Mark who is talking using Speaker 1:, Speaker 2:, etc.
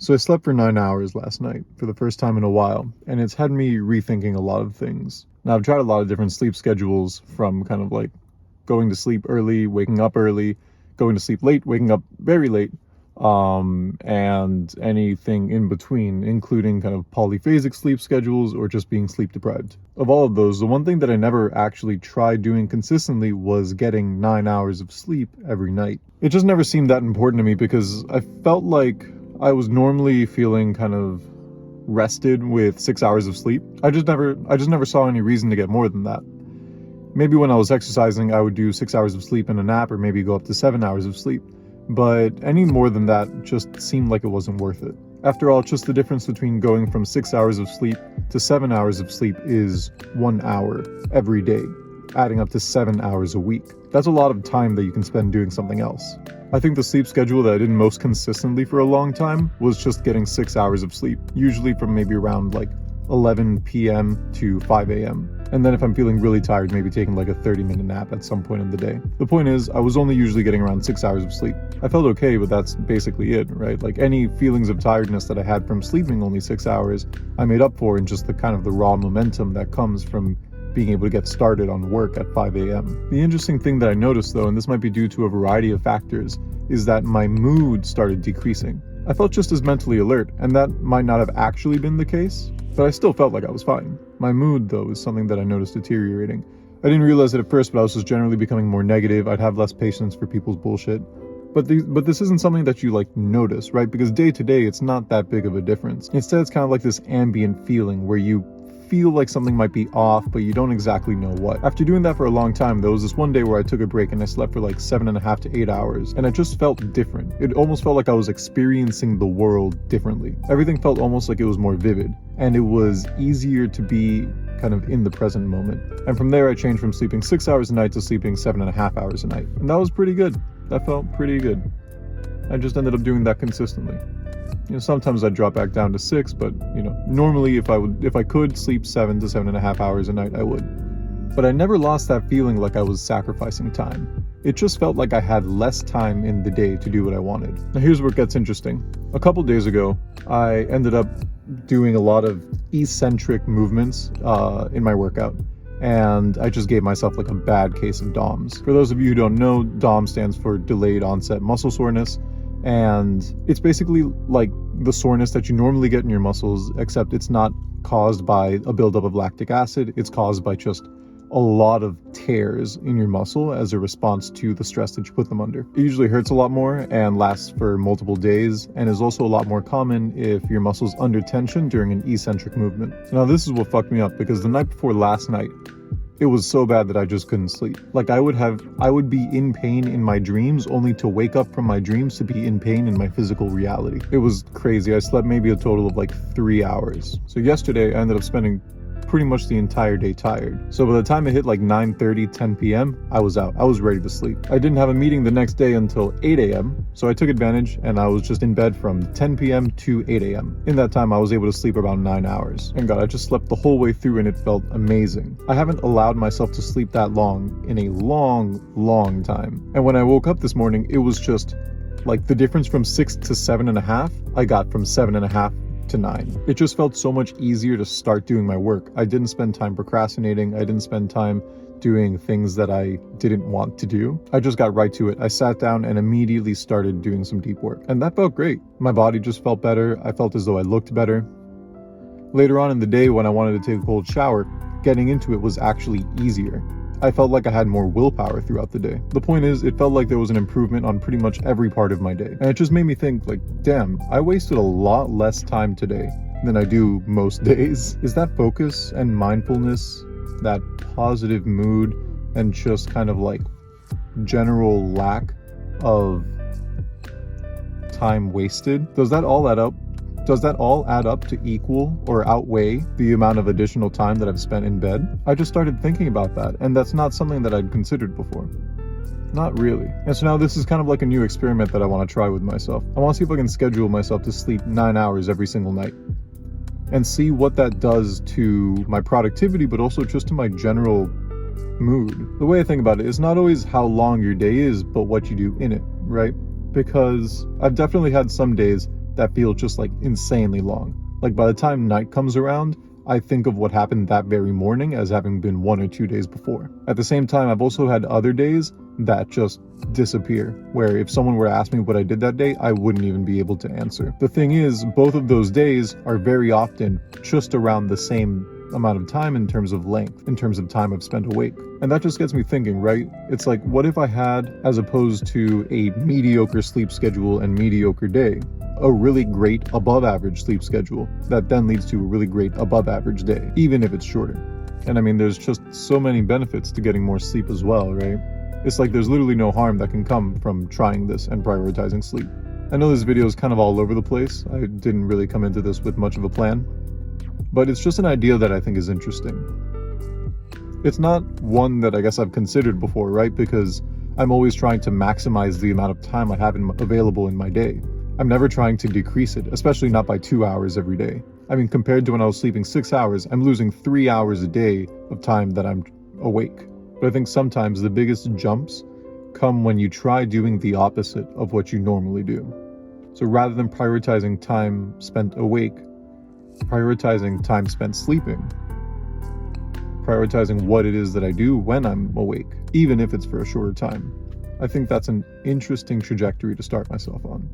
Speaker 1: So I slept for 9 hours last night for the first time in a while, and it's had me rethinking a lot of things. Now, I've tried a lot of different sleep schedules, from kind of like going to sleep early, waking up early, going to sleep late, waking up very late, and anything in between, including kind of polyphasic sleep schedules or just being sleep deprived. Of all of those, the one thing that I never actually tried doing consistently was getting 9 hours of sleep every night. It just never seemed that important to me because I felt like I was normally feeling kind of rested with 6 hours of sleep. I just never saw any reason to get more than that. Maybe when I was exercising, I would do 6 hours of sleep and a nap, or maybe go up to 7 hours of sleep. But any more than that just seemed like it wasn't worth it. After all, just the difference between going from 6 hours of sleep to 7 hours of sleep is 1 hour every day, adding up to 7 hours a week. That's a lot of time that you can spend doing something else. I think the sleep schedule that I did most consistently for a long time was just getting 6 hours of sleep, usually from maybe around like 11 p.m. to 5 a.m. And then if I'm feeling really tired, maybe taking like a 30-minute nap at some point in the day. The point is, I was only usually getting around 6 hours of sleep. I felt okay, but that's basically it, right? Like any feelings of tiredness that I had from sleeping only 6 hours, I made up for in just the kind of the raw momentum that comes from being able to get started on work at 5 a.m. The interesting thing that I noticed though, and this might be due to a variety of factors, is that my mood started decreasing. I felt just as mentally alert, and that might not have actually been the case, but I still felt like I was fine. My mood though is something that I noticed deteriorating. I didn't realize it at first, but I was just generally becoming more negative. I'd have less patience for people's bullshit. But this isn't something that you like notice, right? Because day to day, it's not that big of a difference. Instead, it's kind of like this ambient feeling where you feel like something might be off, but you don't exactly know what. After doing that for a long time, there was this one day where I took a break and I slept for like 7.5 to 8 hours, and it just felt different. It almost felt like I was experiencing the world differently. Everything felt almost like it was more vivid, and it was easier to be kind of in the present moment. And from there, I changed from sleeping 6 hours a night to sleeping 7.5 hours a night. And that was pretty good. That felt pretty good. I just ended up doing that consistently. Sometimes I'd drop back down to 6, but normally if I could sleep 7 to 7.5 hours a night, I would. But I never lost that feeling like I was sacrificing time. It just felt like I had less time in the day to do what I wanted. Now here's where it gets interesting. A couple days ago, I ended up doing a lot of eccentric movements in my workout, and I just gave myself like a bad case of DOMS. For those of you who don't know, DOMS stands for delayed onset muscle soreness. And it's basically like the soreness that you normally get in your muscles, except it's not caused by a buildup of lactic acid. It's caused by just a lot of tears in your muscle as a response to the stress that you put them under. It usually hurts a lot more and lasts for multiple days, and is also a lot more common if your muscle's under tension during an eccentric movement. Now this is what fucked me up, because the night before last night, it was so bad that I just couldn't sleep. Like I would be in pain in my dreams, only to wake up from my dreams to be in pain in my physical reality. It was crazy. I slept maybe a total of like 3 hours. So yesterday I ended up spending pretty much the entire day tired. So by the time it hit like 9:30, 10 p.m., I was out. I was ready to sleep. I didn't have a meeting the next day until 8 a.m. So I took advantage, and I was just in bed from 10 p.m. to 8 a.m. In that time, I was able to sleep around 9 hours. And God, I just slept the whole way through, and it felt amazing. I haven't allowed myself to sleep that long in a long time. And when I woke up this morning, it was just like the difference from 6 to 7.5, I got from 7.5 to 9. It just felt so much easier to start doing my work. I didn't spend time procrastinating. I didn't spend time doing things that I didn't want to do. I just got right to it. I sat down and immediately started doing some deep work. And that felt great. My body just felt better. I felt as though I looked better. Later on in the day, when I wanted to take a cold shower, getting into it was actually easier. I felt like I had more willpower throughout the day. The point is, it felt like there was an improvement on pretty much every part of my day. And it just made me think, like, damn, I wasted a lot less time today than I do most days. Is that focus and mindfulness, that positive mood, and just kind of like general lack of time wasted? Does that all add up? Does that all add up to equal or outweigh the amount of additional time that I've spent in bed? I just started thinking about that, and that's not something that I'd considered before. Not really. And so now this is kind of like a new experiment that I want to try with myself. I want to see if I can schedule myself to sleep 9 hours every single night, and see what that does to my productivity, but also just to my general mood. The way I think about it is not always how long your day is, but what you do in it, right? Because I've definitely had some days that feel just like insanely long. Like by the time night comes around, I think of what happened that very morning as having been 1 or 2 days before. At the same time, I've also had other days that just disappear, where if someone were to ask me what I did that day, I wouldn't even be able to answer. The thing is, both of those days are very often just around the same amount of time in terms of length, in terms of time I've spent awake. And that just gets me thinking, right? It's like, what if I had, as opposed to a mediocre sleep schedule and mediocre day, a really great above average sleep schedule that then leads to a really great above average day, even if it's shorter. And I mean, there's just so many benefits to getting more sleep as well, right? It's like there's literally no harm that can come from trying this and prioritizing sleep. I know this video is kind of all over the place. I didn't really come into this with much of a plan, but it's just an idea that I think is interesting. It's not one that I guess I've considered before, right? Because I'm always trying to maximize the amount of time I have available in my day. I'm never trying to decrease it, especially not by 2 hours every day. I mean, compared to when I was sleeping 6 hours, I'm losing 3 hours a day of time that I'm awake. But I think sometimes the biggest jumps come when you try doing the opposite of what you normally do. So rather than prioritizing time spent awake, prioritizing time spent sleeping, prioritizing what it is that I do when I'm awake, even if it's for a shorter time. I think that's an interesting trajectory to start myself on.